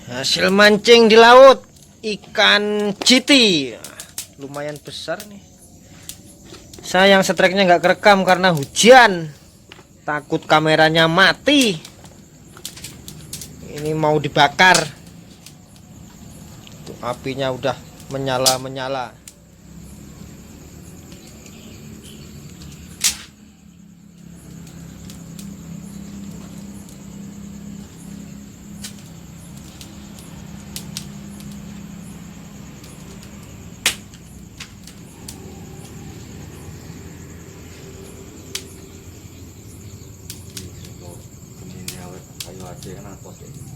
Hasil mancing di laut ikan citi lumayan besar nih. Sayang streknya nggak kerekam karena hujan. Takut kameranya mati. Ini mau dibakar. Tuh, apinya udah menyala-menyala. kayu aja kan apa sih?